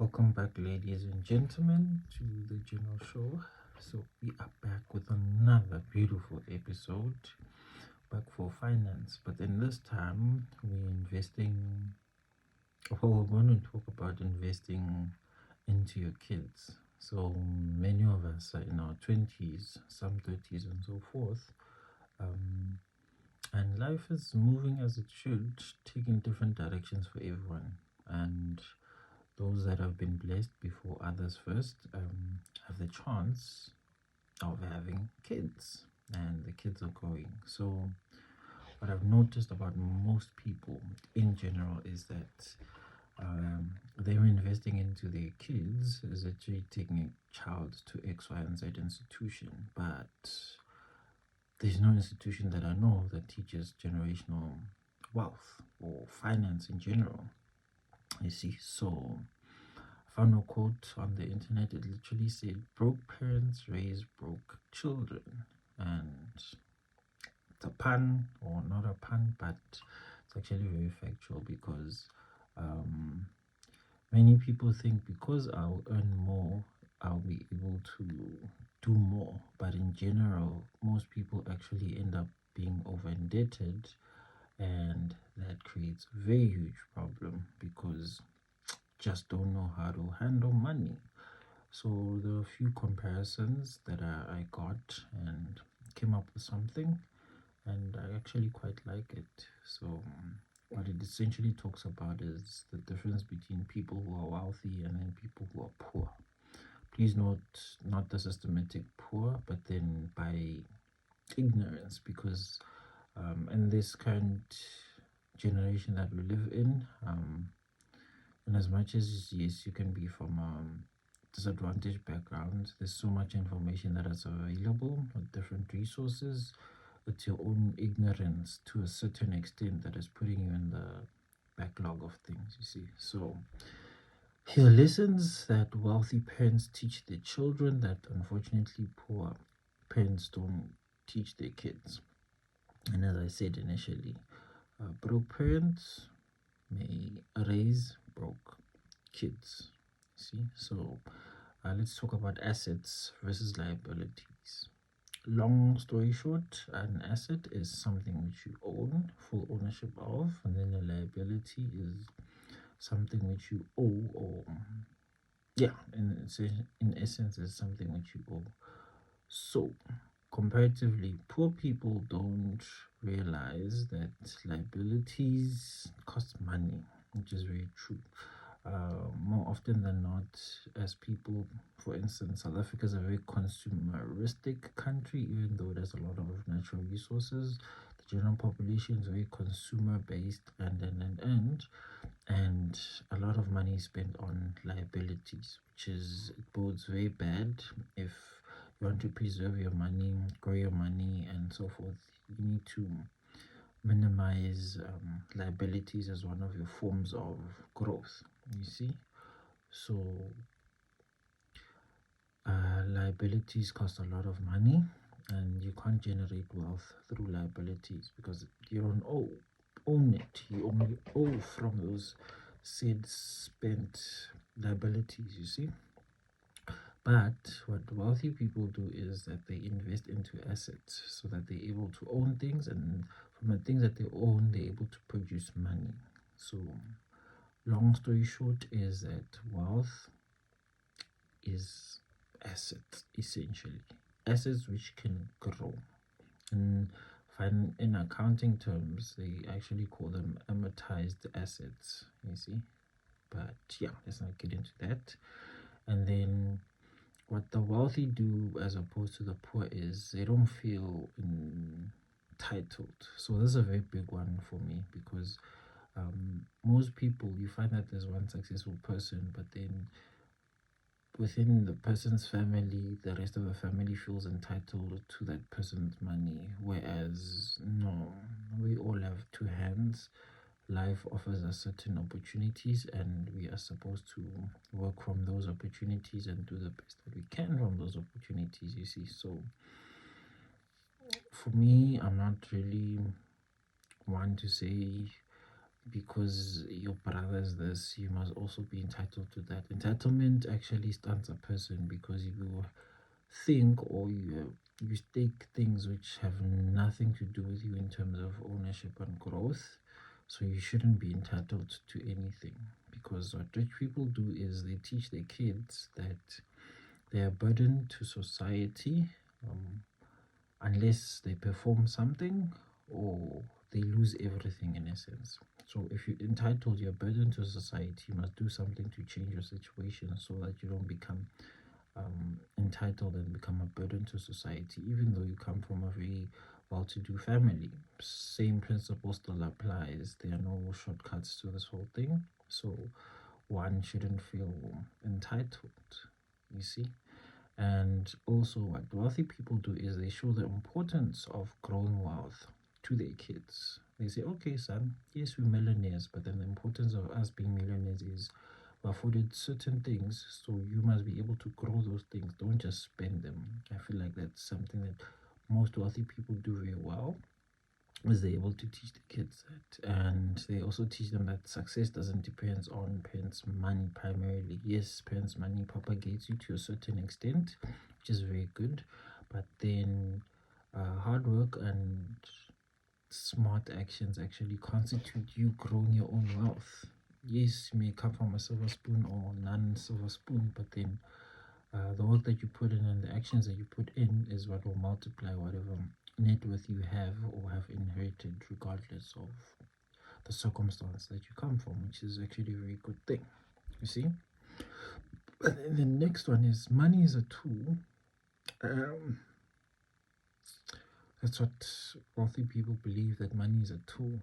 Welcome back, ladies and gentlemen, to the General Show. So, we are back with another beautiful episode, back for finance. But then this time, we're going to talk about investing into your kids. So, many of us are in our 20s, some 30s, and so forth. And life is moving as it should, taking different directions for everyone. And those that have been blessed before others first have the chance of having kids, and the kids are growing. So what I've noticed about most people in general is that they're investing into their kids is actually taking a child to X, Y, and Z institution, but there's no institution that I know that teaches generational wealth or finance in general. You see, so I found a quote on the internet. It literally said, "Broke parents raise broke children," and it's a pun, or not a pun, but it's actually very factual because many people think because I'll earn more, I'll be able to do more. But in general, most people actually end up being over indebted, and that creates a very huge problem because just don't know how to handle money. So there are a few comparisons that I got and came up with something, and I actually quite like it. So what it essentially talks about is the difference between people who are wealthy and then people who are poor. Please note, not the systematic poor, but then by ignorance, because in this current generation that we live in, and as much as, yes, you can be from disadvantaged backgrounds, there's so much information that is available with different resources. It's your own ignorance to a certain extent that is putting you in the backlog of things, you see. So here are lessons that wealthy parents teach their children that unfortunately poor parents don't teach their kids. And as I said initially, broke parents may raise broke kids. See, so let's talk about assets versus liabilities. Long story short, an asset is something which you own, full ownership of, and then a liability is something which you owe, or yeah, in essence, is something which you owe. So, comparatively, poor people don't realize that liabilities cost money, which is very true. More often than not, as people, for instance, South Africa is a very consumeristic country, even though there's a lot of natural resources. The general population is very consumer based, and a lot of money is spent on liabilities, which is, it bodes very bad if you want to preserve your money, grow your money, and so forth. You need to minimize liabilities as one of your forms of growth, you see. So liabilities cost a lot of money, and you can't generate wealth through liabilities because you don't own it. You only owe from those said spent liabilities, you see. But what wealthy people do is that they invest into assets so that they're able to own things, and from the things that they own, they're able to produce money. So long story short is that wealth is assets, essentially. Assets which can grow. And in accounting terms, they actually call them amortized assets, you see. But yeah, let's not get into that. And then what the wealthy do as opposed to the poor is they don't feel entitled. So this is a very big one for me because most people, you find that there's one successful person, but then within the person's family, the rest of the family feels entitled to that person's money. Whereas, no, we all have two hands. Life offers us certain opportunities, and we are supposed to work from those opportunities and do the best that we can from those opportunities, you see. So for me, I'm not really one to say because your brother's this, you must also be entitled to that. Entitlement actually stunts a person because you think, or you stake things which have nothing to do with you in terms of ownership and growth. So you shouldn't be entitled to anything, because what rich people do is they teach their kids that they are a burden to society, um, unless they perform something or they lose everything in essence. So if you're entitled, you're a burden to society, you must do something to change your situation so that you don't become entitled and become a burden to society, even though you come from a very well-to-do family. Same principle still applies. There are no shortcuts to this whole thing. So one shouldn't feel entitled, you see. And also, what wealthy people do is they show the importance of growing wealth to their kids. They say, okay, son, yes, we're millionaires, but then the importance of us being millionaires is we're afforded certain things, so you must be able to grow those things. Don't just spend them. I feel like that's something that most wealthy people do very well, is they're able to teach the kids that. And they also teach them that success doesn't depend on parents' money primarily. Yes, parents' money propagates you to a certain extent, which is very good, but then hard work and smart actions actually constitute you growing your own wealth. Yes, you may come from a silver spoon or non-silver spoon, but then the work that you put in and the actions that you put in is what will multiply whatever net worth you have or have inherited, regardless of the circumstance that you come from, which is actually a very good thing, you see. But then the next one is money is a tool. That's what wealthy people believe, that money is a tool,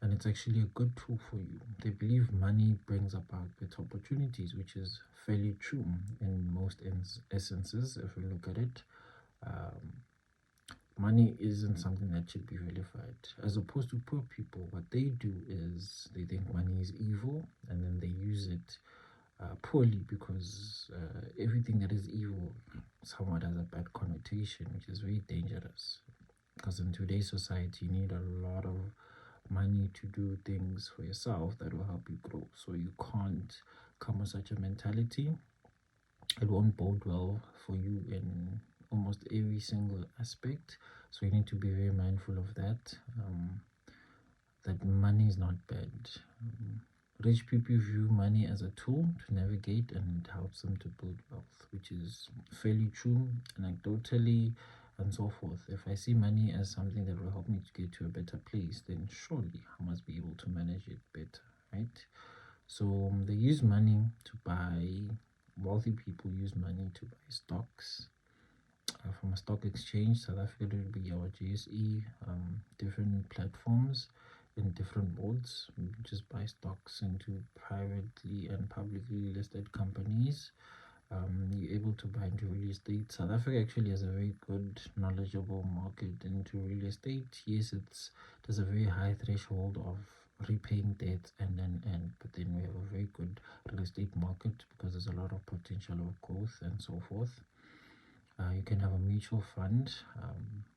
and it's actually a good tool for you. They believe money brings about better opportunities, which is fairly true in most essences. If we look at it, money isn't something that should be vilified. As opposed to poor people, what they do is they think money is evil, and then they use it poorly, because everything that is evil somewhat has a bad connotation, which is very dangerous. Because in today's society, you need a lot of money to do things for yourself that will help you grow. So you can't come with such a mentality. It won't bode well for you in almost every single aspect. So you need to be very mindful of that. That money is not bad. Rich people view money as a tool to navigate, and it helps them to build wealth, which is fairly true, anecdotally, and so forth. If I see money as something that will help me to get to a better place, then surely I must be able to manage it better, right? So they use money to buy, wealthy people use money to buy stocks from a stock exchange. South Africa will be our GSE, different platforms in different boards. We just buy stocks into privately and publicly listed companies. You're able to buy into real estate. South Africa actually has a very good, knowledgeable market into real estate. Yes, there's a very high threshold of repaying debt and but then we have a very good real estate market because there's a lot of potential of growth and so forth. You can have a mutual fund,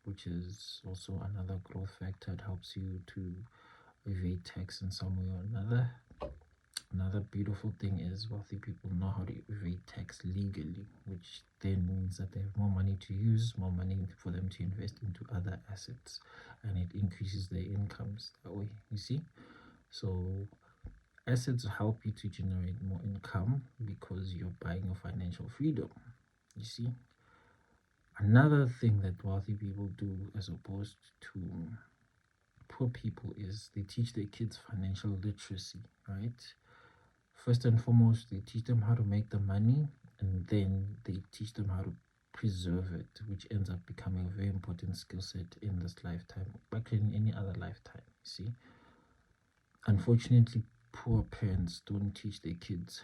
which is also another growth factor. It helps you to evade tax in some way or another. Another beautiful thing is wealthy people know how to evade tax legally, which then means that they have more money to use, more money for them to invest into other assets, and it increases their incomes that way, you see. So assets help you to generate more income because you're buying your financial freedom, you see. Another thing that wealthy people do as opposed to poor people is they teach their kids financial literacy, right? First and foremost, they teach them how to make the money, and then they teach them how to preserve it, which ends up becoming a very important skill set in this lifetime, but in any other lifetime, you see. Unfortunately, poor parents don't teach their kids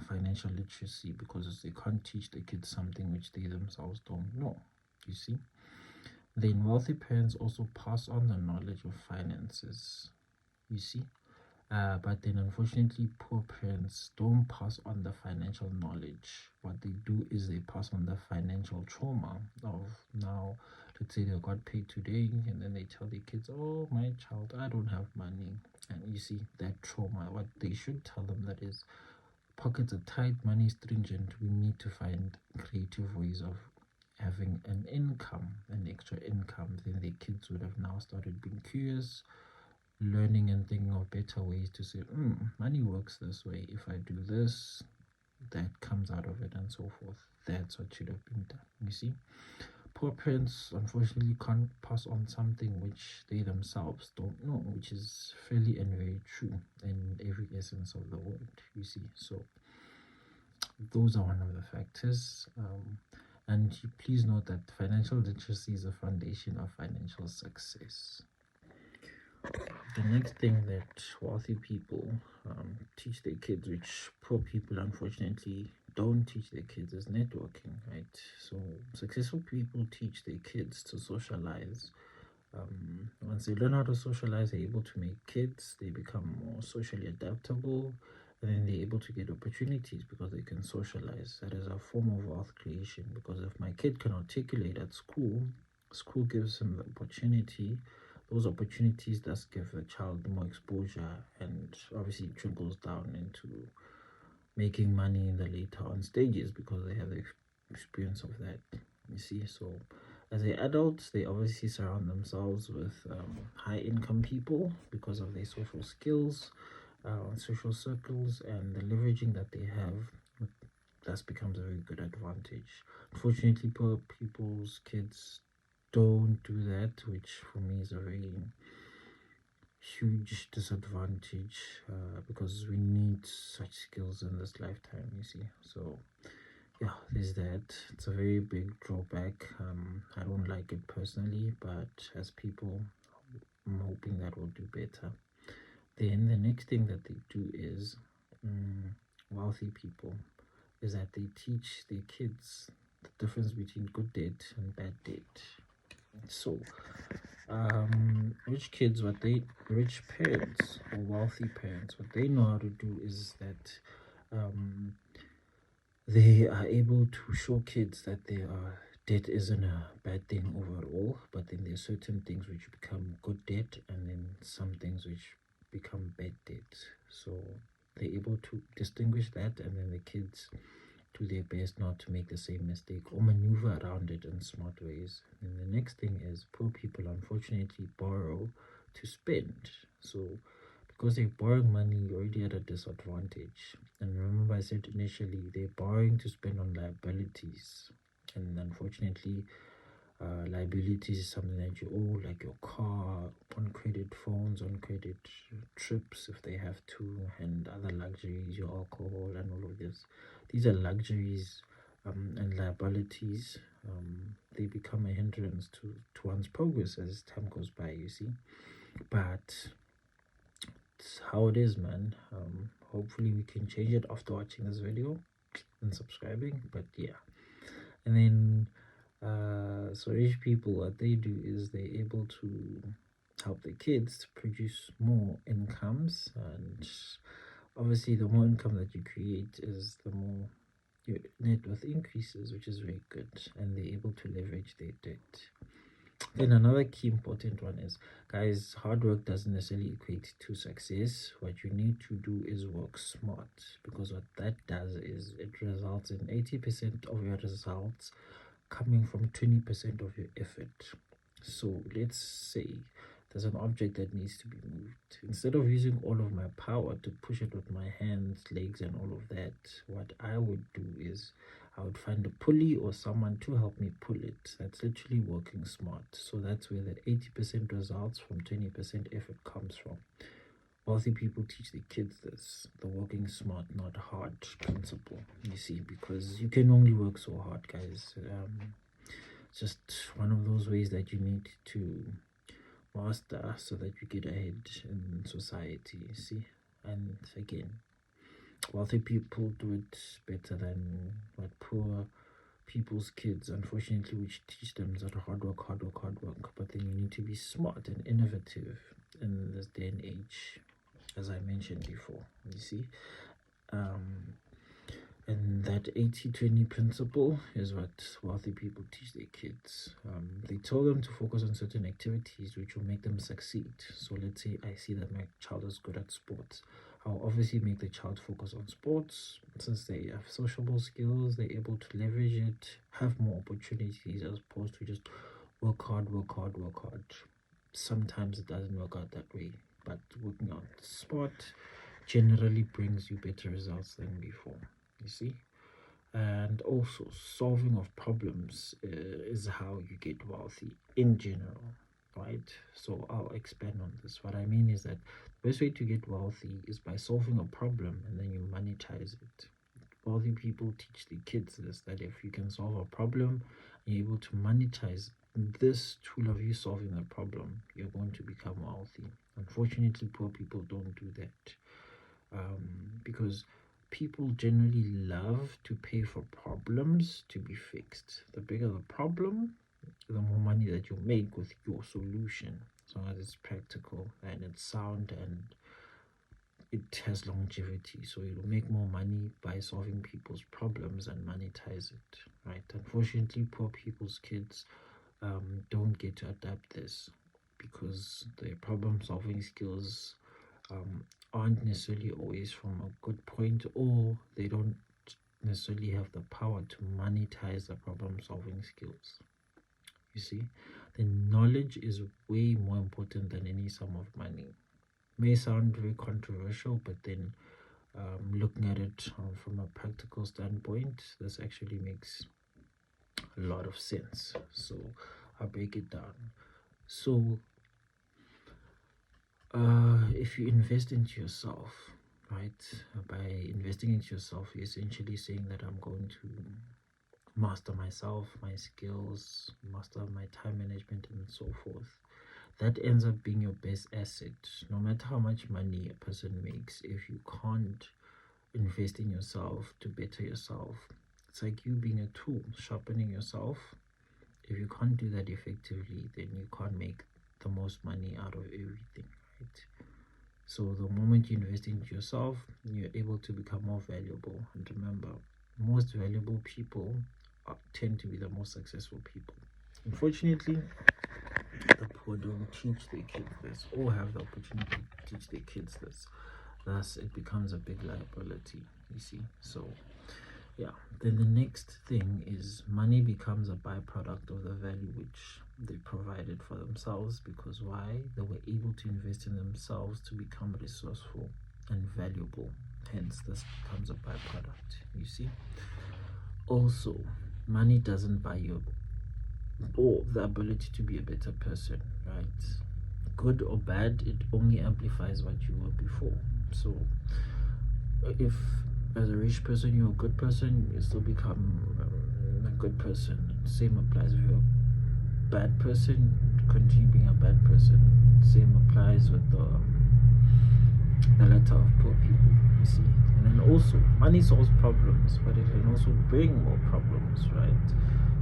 financial literacy because they can't teach their kids something which they themselves don't know, you see. Then wealthy parents also pass on the knowledge of finances, you see. But then unfortunately poor parents don't pass on the financial knowledge. What they do is they pass on the financial trauma of, now let's say they got paid today and then they tell their kids, oh my child, I don't have money. And you see that trauma, what they should tell them that is, pockets are tight, money is stringent, we need to find creative ways of having an income, an extra income. Then the kids would have now started being curious, learning and thinking of better ways to say, money works this way. If I do this, that comes out of it, and so forth. That's what should have been done. You see, poor parents unfortunately can't pass on something which they themselves don't know, which is fairly and very true in every essence of the word. You see, so those are one of the factors. And please note that financial literacy is a foundation of financial success. The next thing that wealthy people teach their kids, which poor people unfortunately don't teach their kids, is networking, right? So successful people teach their kids to socialize. Once they learn how to socialize, they're able to make kids, they become more socially adaptable, and then they're able to get opportunities because they can socialize. That is a form of wealth creation, because if my kid can articulate at school, school gives him the opportunity. Those opportunities thus give the child more exposure, and obviously it trickles down into making money in the later on stages because they have the experience of that. You see, so as the adults, they obviously surround themselves with high income people because of their social skills, social circles, and the leveraging that they have. Thus becomes a very good advantage. Unfortunately, poor people's kids don't do that, which for me is a very huge disadvantage, because we need such skills in this lifetime, you see. So yeah, there's that. It's a very big drawback. I don't like it personally, but as people, I'm hoping that we'll do better. Then the next thing that they do is, wealthy people, is that they teach their kids the difference between good debt and bad debt. So rich parents or wealthy parents, what they know how to do is that they are able to show kids that debt isn't a bad thing overall, but then there's certain things which become good debt and then some things which become bad debt. So they're able to distinguish that, and then the kids do their best not to make the same mistake or maneuver around it in smart ways. And the next thing is, poor people unfortunately borrow to spend. So because they're borrowing money, you're already at a disadvantage. And remember, I said initially, they're borrowing to spend on liabilities. And unfortunately, liabilities is something that you owe, like your car, on credit phones, on credit trips if they have to, and other luxuries, your alcohol and all of this. These are luxuries, and liabilities. They become a hindrance to one's progress as time goes by, you see. But it's how it is, man. Hopefully we can change it after watching this video and subscribing. But yeah, and then so rich people, what they do is they're able to help the kids to produce more incomes, and obviously the more income that you create is the more your net worth increases, which is very good, and they're able to leverage their debt. Then another key important one is, guys, hard work doesn't necessarily equate to success. What you need to do is work smart, because what that does is it results in 80% of your results coming from 20% of your effort. So let's say there's an object that needs to be moved. Instead of using all of my power to push it with my hands, legs, and all of that, what I would do is I would find a pulley or someone to help me pull it. That's literally working smart. So that's where the 80% results from 20% effort comes from. Wealthy people teach their kids this, the working smart, not hard principle, you see, because you can only work so hard, guys. It's just one of those ways that you need to master so that you get ahead in society, you see. And again, wealthy people do it better than what poor people's kids, unfortunately, which teach them that hard work, hard work, hard work. But then you need to be smart and innovative in this day and age. as I mentioned before. You see, and that 80-20 principle is what wealthy people teach their kids. They tell them to focus on certain activities which will make them succeed. So let's say I see that my child is good at sports. I'll obviously make the child focus on sports. Since they have sociable skills, they're able to leverage it, have more opportunities as opposed to just work hard, work hard, work hard. Sometimes it doesn't work out that way, but working on sport generally brings you better results than before. You see, and also solving of problems is how you get wealthy in general, right? So I'll expand on this. What I mean is that the best way to get wealthy is by solving a problem and then you monetize it. Wealthy people teach the kids this, that if you can solve a problem and you're able to monetize this tool of you solving the problem, you're going to become wealthy. Unfortunately, poor people don't do that, because people generally love to pay for problems to be fixed. The bigger the problem, the more money that you make with your solution, as long as it's practical and it's sound and it has longevity. So you'll make more money by solving people's problems and monetize it, right? Unfortunately, poor people's kids don't get to adapt this because their problem solving skills aren't necessarily always from a good point, or they don't necessarily have the power to monetize the problem solving skills. You see, the knowledge is way more important than any sum of money. May sound very controversial, but then looking at it from a practical standpoint, this actually makes a lot of sense. So I'll break it down. So if you invest into yourself, right, by investing into yourself, you're essentially saying that I'm going to master myself, my skills, master my time management, and so forth. That ends up being your best asset. No matter how much money a person makes, if you can't invest in yourself to better yourself, it's like you being a tool, sharpening yourself. If you can't do that effectively, then you can't make the most money out of everything, right? So the moment you invest into yourself, you're able to become more valuable. And remember, most valuable people tend to be the most successful people. Unfortunately, the poor don't teach their kids this or have the opportunity to teach their kids this. Thus, it becomes a big liability, you see. So, yeah. Then the next thing is money becomes a byproduct of the value which they provided for themselves, because why? They were able to invest in themselves to become resourceful and valuable. Hence, this becomes a byproduct, you see. Also, money doesn't buy you or the ability to be a better person, right? Good or bad, it only amplifies what you were before. So if as a rich person you're a good person, you still become a good person. Same applies if you're a bad person, continue being a bad person. Same applies with the letter of poor people, you see. And then also, money solves problems, but it can also bring more problems, right?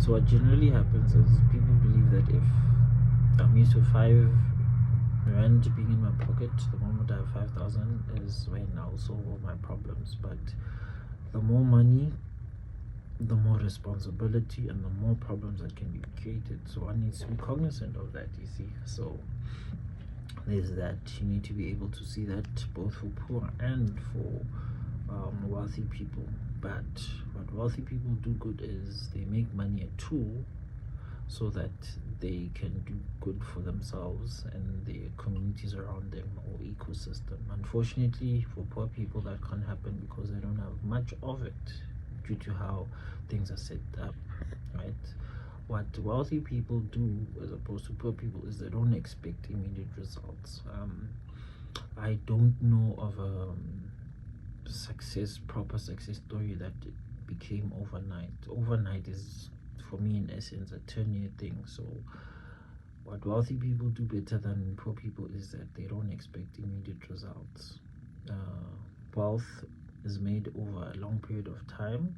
So what generally happens is people believe that if I'm used to 5 rand being in my pocket, the moment I have 5,000 is when I'll solve all my problems. But the more money, the more responsibility and the more problems that can be created. So one needs to be cognizant of that, you see. So there's that. You need to be able to see that both for poor and for wealthy people. But what wealthy people do good is they make money a tool so that they can do good for themselves and the communities around them or ecosystem. Unfortunately, for poor people, that can't happen because they don't have much of it due to how things are set up, right? What wealthy people do as opposed to poor people is they don't expect immediate results. I don't know of a proper success story that became overnight. Overnight is, for me, in essence, a 10-year thing. So what wealthy people do better than poor people is that they don't expect immediate results. Wealth is made over a long period of time.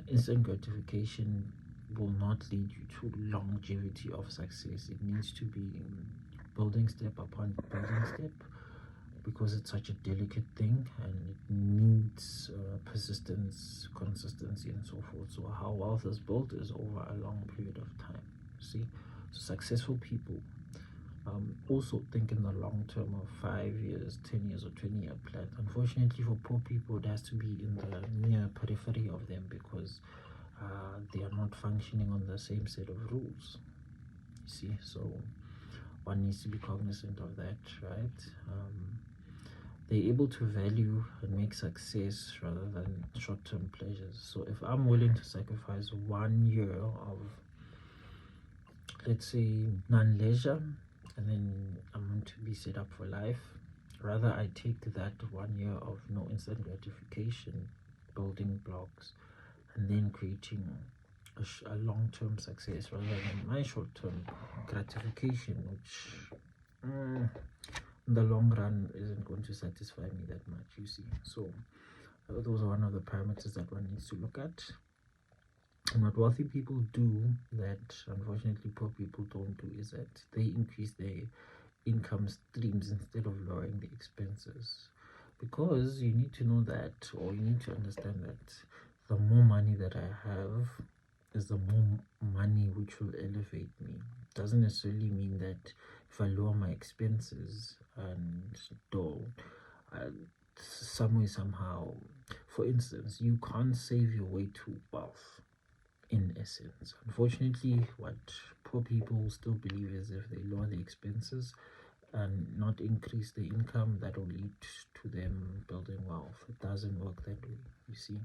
Instant gratification will not lead you to longevity of success. It needs to be building step upon building step, because it's such a delicate thing and it needs persistence, consistency, and so forth. So how wealth is built is over a long period of time. See, so successful people also think in the long term of 5 years, 10 years, or 20-year plans. Unfortunately, for poor people, it has to be in the near periphery of them because they are not functioning on the same set of rules. You see, so one needs to be cognizant of that, right? They're able to value and make success rather than short-term pleasures. So if I'm willing to sacrifice 1 year of, let's say, non-leisure, and then I'm going to be set up for life, rather I take that 1 year of no instant gratification, building blocks, and then creating a long-term success rather than my short-term gratification, which in the long run isn't going to satisfy me that much, you see. So those are one of the parameters that one needs to look at. And what wealthy people do that unfortunately poor people don't do is that they increase their income streams instead of lowering the expenses, because you need to know that, or you need to understand that the more money that I have is the more money which will elevate me. Doesn't necessarily mean that if I lower my expenses and don't some way somehow, for instance, you can't save your way to wealth in essence. Unfortunately, what poor people still believe is if they lower the expenses and not increase the income, that will lead to them building wealth. It doesn't work that way, you see.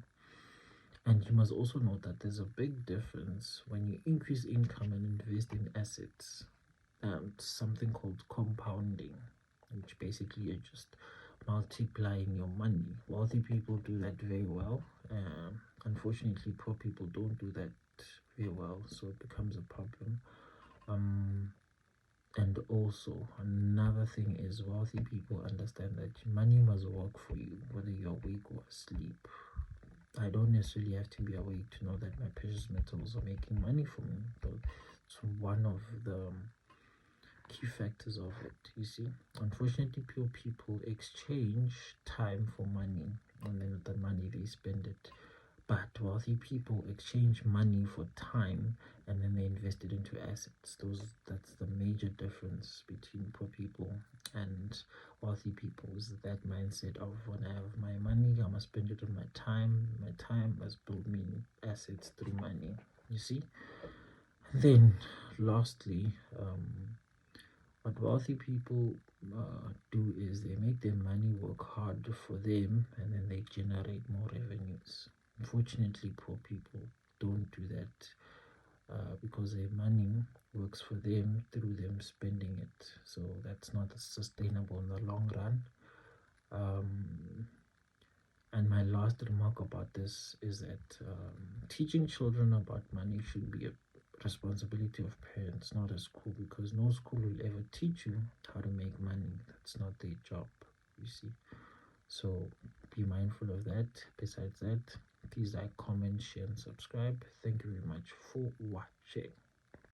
And you must also note that there's a big difference when you increase income and invest in assets, something called compounding, which basically you're just multiplying your money. Wealthy people do that very well. Unfortunately, poor people don't do that very well, so it becomes a problem. And also another thing is wealthy people understand that money must work for you whether you're awake or asleep. I don't necessarily have to be awake to know that my precious metals are making money for me, but it's one of the key factors of it, you see. Unfortunately, poor people exchange time for money, and then with the money they spend it. But wealthy people exchange money for time, and then they invest it into assets. That's the major difference between poor people and wealthy people, is that mindset of when I have my money, I must spend it on my time. My time must build me assets through money, you see. Then lastly, what wealthy people do is they make their money work hard for them, and then they generate more revenues. Unfortunately, poor people don't do that because their money works for them through them spending it. So that's not sustainable in the long run. And my last remark about this is that teaching children about money should be a responsibility of parents, not a school, because no school will ever teach you how to make money. That's not their job, you see. So be mindful of that. Besides that, please like, comment, share, and subscribe. Thank you very much for watching.